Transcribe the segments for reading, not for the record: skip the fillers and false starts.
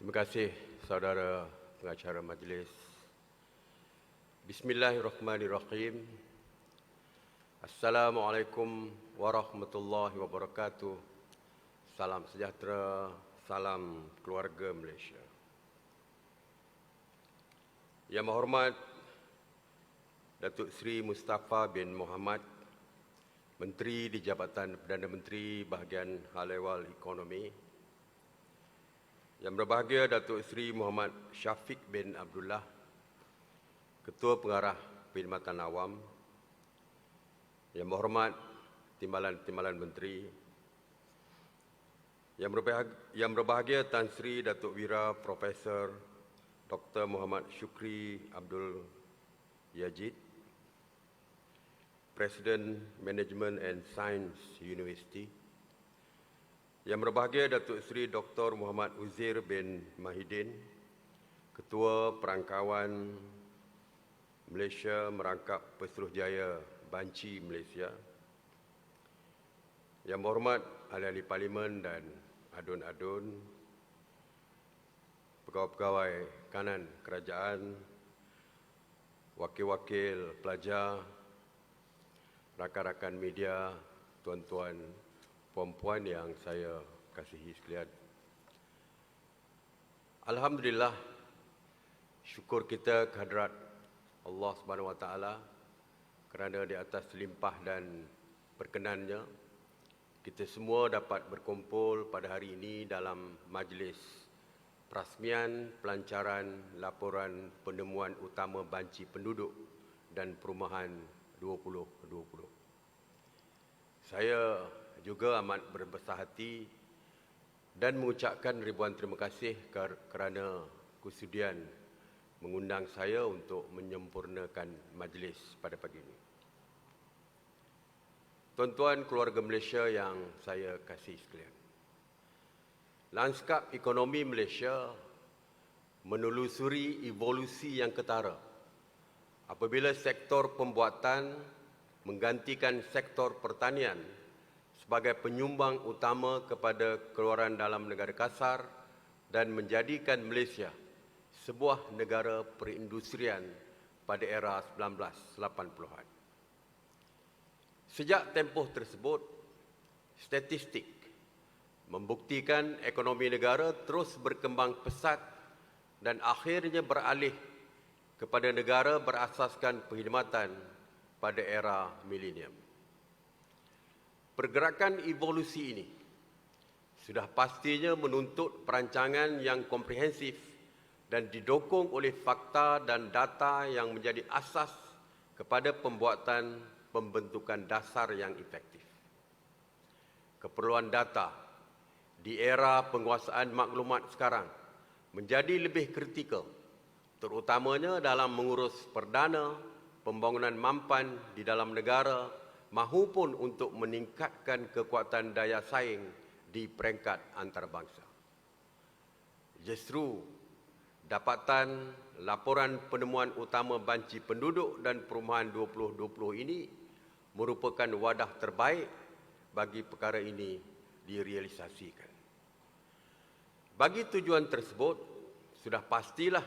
Terima kasih saudara pengacara majlis. Bismillahirrahmanirrahim. Assalamualaikum warahmatullahi wabarakatuh. Salam sejahtera, salam keluarga Malaysia. Yang berhormat Datuk Seri Mustafa bin Mohamed, Menteri di Jabatan Perdana Menteri bahagian Hal Ehwal Ekonomi. Yang berbahagia Datuk Seri Muhammad Syafiq bin Abdullah, Ketua Pengarah Perkhidmatan Awam. Yang berhormat Timbalan-Timbalan Menteri. Yang berbahagia Tan Sri Datuk Wira Profesor Dr. Muhammad Shukri Abdul Yajid, Presiden Management and Science University. Yang berbahagia Datuk Seri Dr. Muhammad Uzair bin Mahidin, Ketua Perangkawan Malaysia Merangkap Pesuruhjaya Banci Malaysia. Yang berhormat ahli-ahli parlimen dan adun-adun, pegawai-pegawai kanan kerajaan, wakil-wakil pelajar, rakan-rakan media, tuan-tuan, puan-puan yang saya kasihi sekalian. Alhamdulillah, syukur kita kehadrat Allah Subhanahu Wa Taala kerana di atas limpah dan perkenannya kita semua dapat berkumpul pada hari ini dalam majlis perasmian pelancaran laporan penemuan utama banci penduduk dan perumahan 2020. Saya juga amat berbesar hati dan mengucapkan ribuan terima kasih kerana kesudian mengundang saya untuk menyempurnakan majlis pada pagi ini. Tuan-tuan keluarga Malaysia yang saya kasihi sekalian, lanskap ekonomi Malaysia menelusuri evolusi yang ketara apabila sektor pembuatan menggantikan sektor pertanian sebagai penyumbang utama kepada keluaran dalam negara kasar dan menjadikan Malaysia sebuah negara perindustrian pada era 1980-an. Sejak tempoh tersebut, statistik membuktikan ekonomi negara terus berkembang pesat dan akhirnya beralih kepada negara berasaskan perkhidmatan pada era milenium. Pergerakan evolusi ini sudah pastinya menuntut perancangan yang komprehensif dan didukung oleh fakta dan data yang menjadi asas kepada pembuatan pembentukan dasar yang efektif. Keperluan data di era penguasaan maklumat sekarang menjadi lebih kritikal, terutamanya dalam mengurus perdana, pembangunan mampan di dalam negara mahupun untuk meningkatkan kekuatan daya saing di peringkat antarabangsa. Justru dapatan laporan penemuan utama banci penduduk dan perumahan 2020 ini merupakan wadah terbaik bagi perkara ini direalisasikan. Bagi tujuan tersebut, sudah pastilah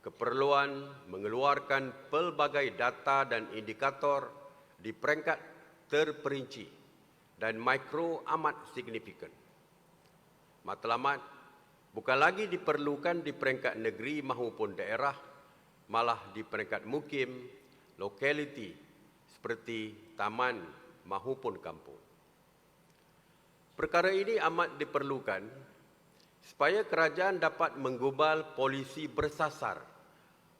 keperluan mengeluarkan pelbagai data dan indikator di peringkat terperinci dan mikro amat signifikan. Matlamat bukan lagi diperlukan di peringkat negeri maupun daerah, malah di peringkat mukim, lokaliti seperti taman maupun kampung. Perkara ini amat diperlukan supaya kerajaan dapat menggubal polisi bersasar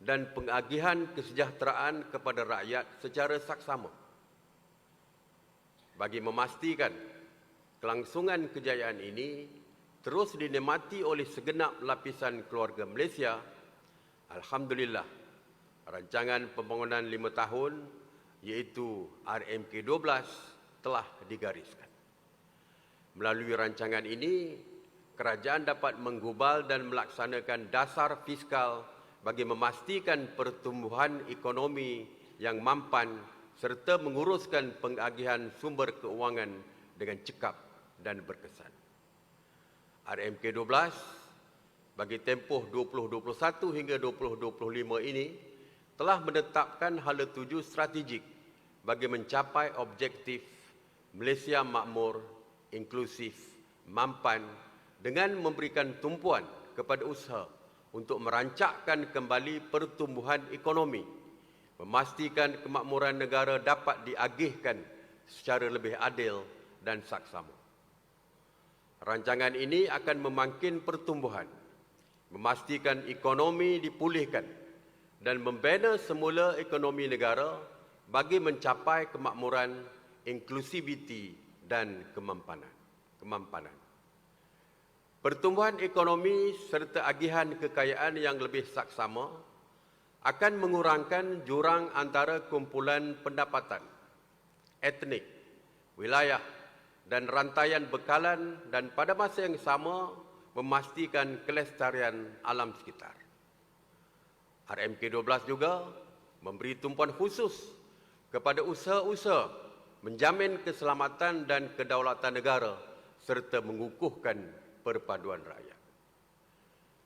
dan pengagihan kesejahteraan kepada rakyat secara saksama. Bagi memastikan kelangsungan kejayaan ini terus dinikmati oleh segenap lapisan keluarga Malaysia, alhamdulillah, rancangan pembangunan 5 tahun iaitu RMK12 telah digariskan. Melalui rancangan ini, kerajaan dapat menggubal dan melaksanakan dasar fiskal bagi memastikan pertumbuhan ekonomi yang mampan serta menguruskan pengagihan sumber keuangan dengan cekap dan berkesan. RMK12 bagi tempoh 2021 hingga 2025 ini telah menetapkan hala tuju strategik bagi mencapai objektif Malaysia makmur, inklusif, mampan dengan memberikan tumpuan kepada usaha untuk merancakkan kembali pertumbuhan ekonomi, memastikan kemakmuran negara dapat diagihkan secara lebih adil dan saksama. Rancangan ini akan memakin pertumbuhan, memastikan ekonomi dipulihkan dan membina semula ekonomi negara bagi mencapai kemakmuran, inklusiviti dan kemampanan. Pertumbuhan ekonomi serta agihan kekayaan yang lebih saksama akan mengurangkan jurang antara kumpulan pendapatan, etnik, wilayah dan rantaian bekalan dan pada masa yang sama memastikan kelestarian alam sekitar. RMK 12 juga memberi tumpuan khusus kepada usaha-usaha menjamin keselamatan dan kedaulatan negara serta mengukuhkan perpaduan rakyat.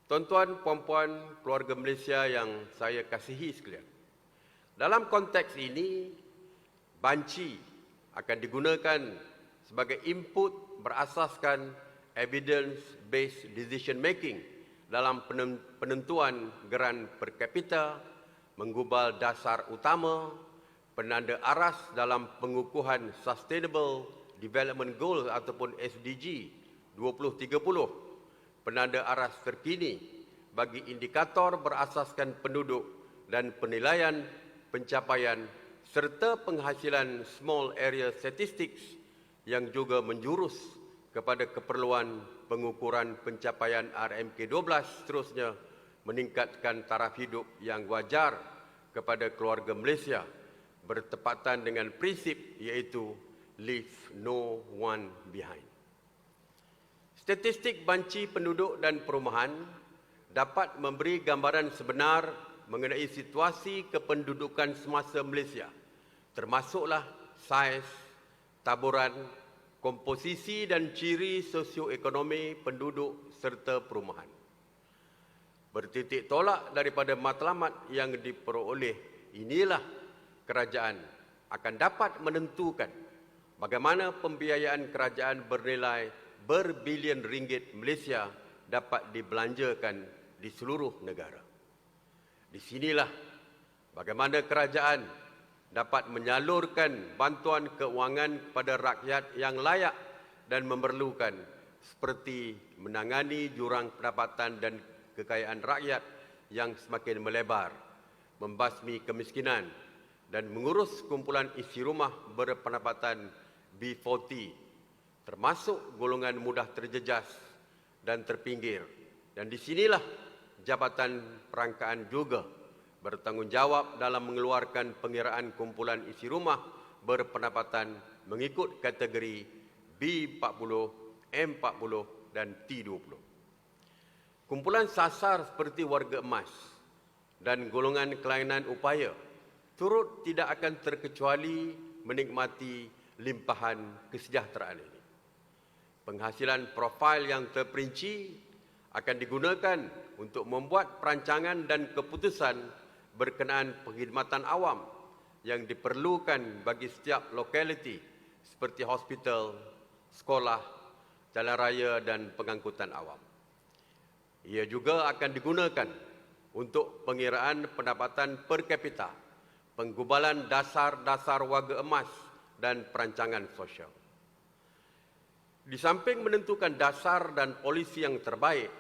Tuan-tuan, puan-puan, keluarga Malaysia yang saya kasihi sekalian, dalam konteks ini, banci akan digunakan sebagai input berasaskan evidence-based decision making dalam penentuan geran per kapita, menggubal dasar utama, penanda aras dalam pengukuhan Sustainable Development Goals ataupun SDG 2030, penanda aras terkini bagi indikator berasaskan penduduk dan penilaian pencapaian serta penghasilan Small Area Statistics yang juga menjurus kepada keperluan pengukuran pencapaian RMK 12 seterusnya meningkatkan taraf hidup yang wajar kepada keluarga Malaysia bertepatan dengan prinsip iaitu leave no one behind. Statistik banci penduduk dan perumahan dapat memberi gambaran sebenar mengenai situasi kependudukan semasa Malaysia, termasuklah saiz, taburan, komposisi dan ciri sosioekonomi penduduk serta perumahan. Bertitik tolak daripada matlamat yang diperoleh inilah kerajaan akan dapat menentukan bagaimana pembiayaan kerajaan bernilai berbilion ringgit Malaysia dapat dibelanjakan di seluruh negara. Di sinilah bagaimana kerajaan dapat menyalurkan bantuan keuangan kepada rakyat yang layak dan memerlukan seperti menangani jurang pendapatan dan kekayaan rakyat yang semakin melebar, membasmi kemiskinan dan mengurus kumpulan isi rumah berpendapatan B40 termasuk golongan mudah terjejas dan terpinggir. Dan di sinilah Jabatan Perangkaan juga bertanggungjawab dalam mengeluarkan pengiraan kumpulan isi rumah berpendapatan mengikut kategori B40, M40 dan T20. Kumpulan sasar seperti warga emas dan golongan kelainan upaya turut tidak akan terkecuali menikmati limpahan kesejahteraan ini. Penghasilan profil yang terperinci akan digunakan untuk membuat perancangan dan keputusan berkenaan perkhidmatan awam yang diperlukan bagi setiap lokaliti seperti hospital, sekolah, jalan raya dan pengangkutan awam. Ia juga akan digunakan untuk pengiraan pendapatan per kapita, penggubalan dasar-dasar warga emas dan perancangan sosial. Di samping menentukan dasar dan polisi yang terbaik,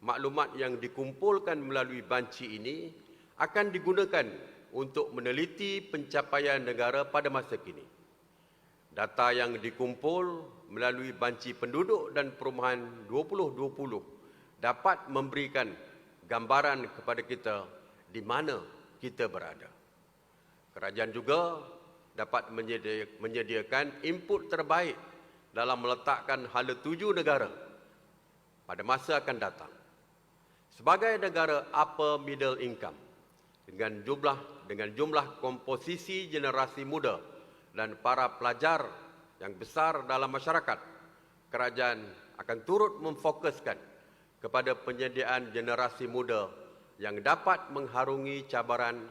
maklumat yang dikumpulkan melalui banci ini akan digunakan untuk meneliti pencapaian negara pada masa kini. Data yang dikumpul melalui banci penduduk dan perumahan 2020 dapat memberikan gambaran kepada kita di mana kita berada. Kerajaan juga dapat menyediakan input terbaik dalam meletakkan hala tuju negara pada masa akan datang. Sebagai negara upper middle income dengan jumlah komposisi generasi muda dan para pelajar yang besar dalam masyarakat, kerajaan akan turut memfokuskan kepada penyediaan generasi muda yang dapat mengharungi cabaran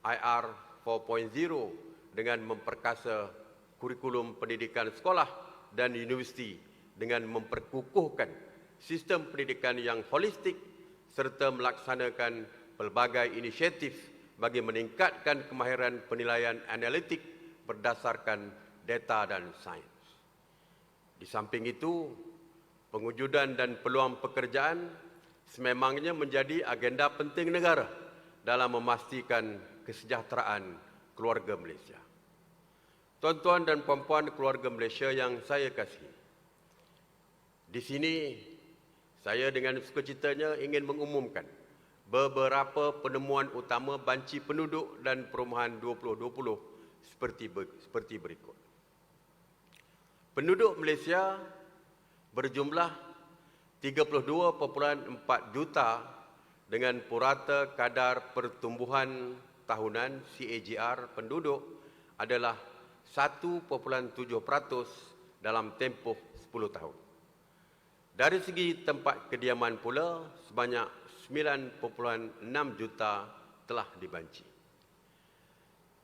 IR 4.0 dengan memperkasa kurikulum pendidikan sekolah dan universiti dengan memperkukuhkan sistem pendidikan yang holistik serta melaksanakan pelbagai inisiatif bagi meningkatkan kemahiran penilaian analitik berdasarkan data dan sains. Di samping itu, pengujudan dan peluang pekerjaan sememangnya menjadi agenda penting negara dalam memastikan kesejahteraan keluarga Malaysia. Tuan-tuan dan puan-puan keluarga Malaysia yang saya kasihi, di sini saya dengan sukacitanya ingin mengumumkan beberapa penemuan utama banci penduduk dan perumahan 2020 seperti berikut. Penduduk Malaysia berjumlah 32.4 juta dengan purata kadar pertumbuhan tahunan CAGR penduduk adalah 1.7% dalam tempoh 10 tahun. Dari segi tempat kediaman pula, sebanyak 9.6 juta telah dibanci.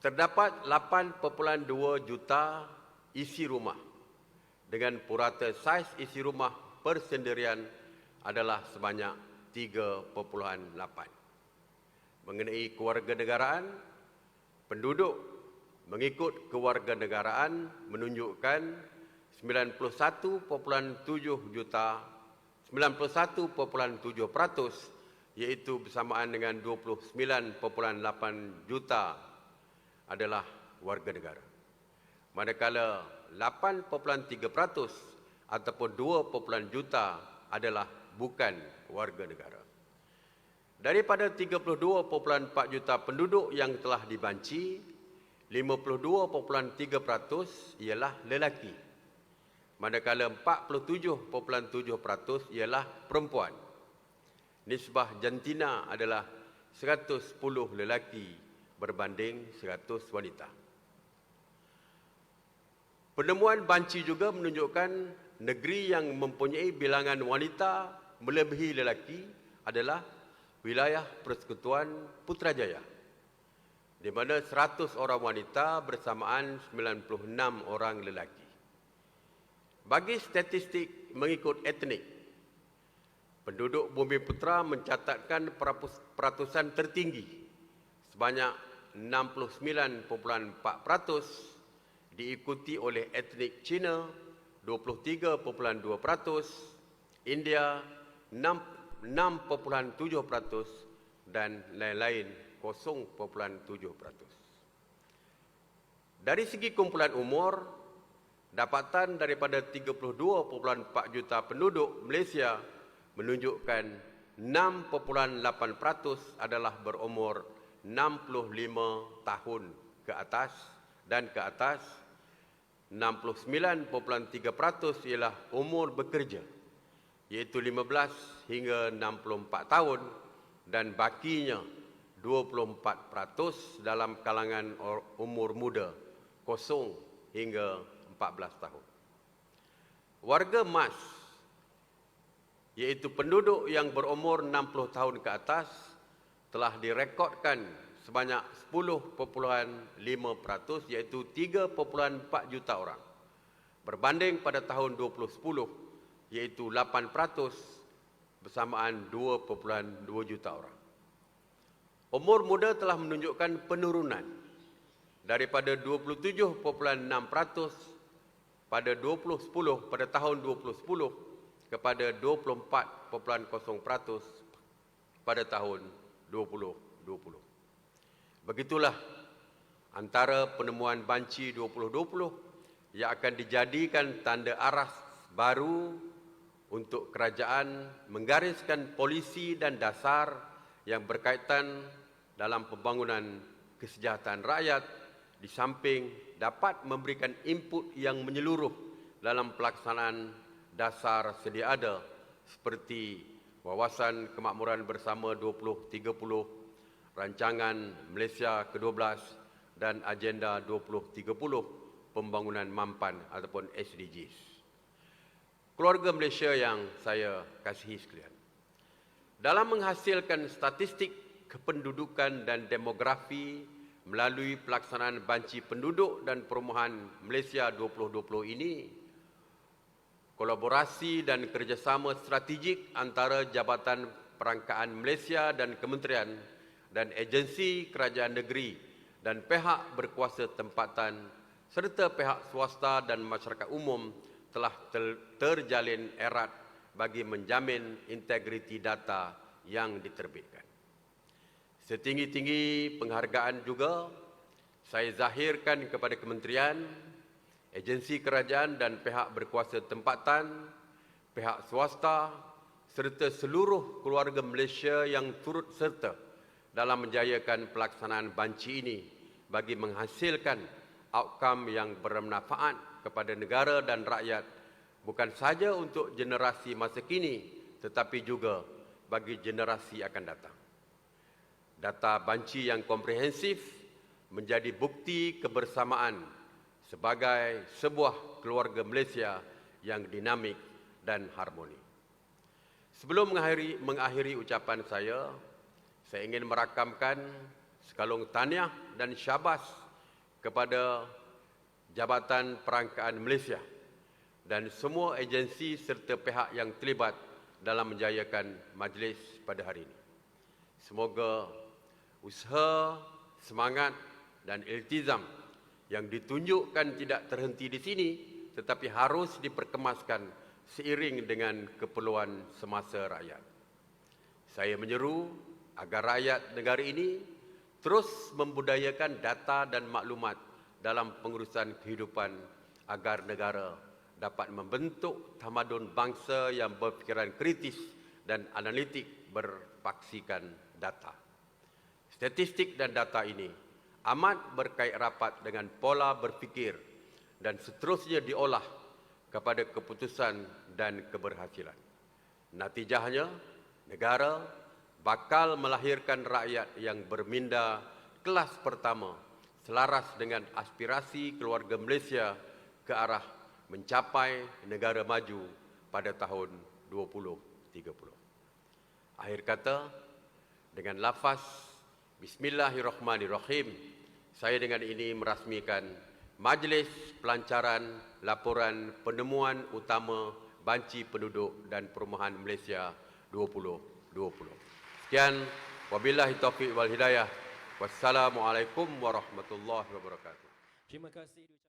Terdapat 8.2 juta isi rumah dengan purata saiz isi rumah persendirian adalah sebanyak 3.8. Mengenai kewarganegaraan, penduduk mengikut kewarganegaraan menunjukkan 91.7 juta, 91.7%, iaitu bersamaan dengan 29.8 juta adalah warga negara. Manakala 8.3% ataupun 2 juta adalah bukan warga negara. Daripada 32.4 juta penduduk yang telah dibanci, 52.3% ialah lelaki, manakala 47.7% ialah perempuan. Nisbah jantina adalah 110 lelaki berbanding 100 wanita. Penemuan banci juga menunjukkan negeri yang mempunyai bilangan wanita melebihi lelaki adalah wilayah Persekutuan Putrajaya, di mana 100 orang wanita bersamaan 96 orang lelaki. Bagi statistik mengikut etnik, penduduk Bumi Putra mencatatkan peratusan tertinggi sebanyak 69.4%, diikuti oleh etnik Cina 23.2%, India 6.7% dan lain-lain 0.7%. Dari segi kumpulan umur, dapatan daripada 32.4 juta penduduk Malaysia menunjukkan 6.8% adalah berumur 65 tahun ke atas dan ke atas. 69.3% ialah umur bekerja, iaitu 15 hingga 64 tahun, dan bakinya 24% dalam kalangan umur muda 0 hingga 14 tahun. Warga emas, iaitu penduduk yang berumur 60 tahun ke atas, telah direkodkan sebanyak 10.5%, iaitu 3.4 juta orang, berbanding pada tahun 2010, iaitu 8%, bersamaan 2.2 juta orang. Umur muda telah menunjukkan penurunan daripada 27.6% pada tahun 2010 kepada 24.0% pada tahun 2020. Begitulah antara penemuan banci 2020 yang akan dijadikan tanda arah baru untuk kerajaan menggariskan polisi dan dasar yang berkaitan dalam pembangunan kesejahteraan rakyat, di samping dapat memberikan input yang menyeluruh dalam pelaksanaan dasar sedia ada seperti Wawasan Kemakmuran Bersama 2030, Rancangan Malaysia ke-12 dan Agenda 2030 Pembangunan Mampan ataupun SDGs. Keluarga Malaysia yang saya kasihi sekalian, dalam menghasilkan statistik kependudukan dan demografi melalui pelaksanaan banci penduduk dan perumahan Malaysia 2020 ini, kolaborasi dan kerjasama strategik antara Jabatan Perangkaan Malaysia dan kementerian dan agensi kerajaan negeri dan pihak berkuasa tempatan serta pihak swasta dan masyarakat umum telah terjalin erat bagi menjamin integriti data yang diterbitkan. Setinggi-tinggi penghargaan juga saya zahirkan kepada kementerian, agensi kerajaan dan pihak berkuasa tempatan, pihak swasta serta seluruh keluarga Malaysia yang turut serta dalam menjayakan pelaksanaan banci ini bagi menghasilkan outcome yang bermanfaat kepada negara dan rakyat, bukan sahaja untuk generasi masa kini tetapi juga bagi generasi akan datang. Data banci yang komprehensif menjadi bukti kebersamaan sebagai sebuah keluarga Malaysia yang dinamik dan harmoni. Sebelum mengakhiri ucapan saya ingin merakamkan sekalung tahniah dan syabas kepada Jabatan Perangkaan Malaysia dan semua agensi serta pihak yang terlibat dalam menjayakan majlis pada hari ini. Semoga usaha, semangat dan iltizam yang ditunjukkan tidak terhenti di sini tetapi harus diperkemaskan seiring dengan keperluan semasa rakyat. Saya menyeru agar rakyat negara ini terus membudayakan data dan maklumat dalam pengurusan kehidupan agar negara dapat membentuk tamadun bangsa yang berfikiran kritis dan analitik berpaksikan data. Statistik dan data ini amat berkait rapat dengan pola berfikir dan seterusnya diolah kepada keputusan dan keberhasilan. Natijahnya, negara bakal melahirkan rakyat yang berminda kelas pertama selaras dengan aspirasi keluarga Malaysia ke arah mencapai negara maju pada tahun 2030. Akhir kata, dengan lafaz Bismillahirrahmanirrahim, saya dengan ini merasmikan Majlis Pelancaran Laporan Penemuan Utama Banci Penduduk dan Perumahan Malaysia 2020. Sekian, wabillahi taufiq wal hidayah. Wassalamualaikum warahmatullahi wabarakatuh. Terima kasih.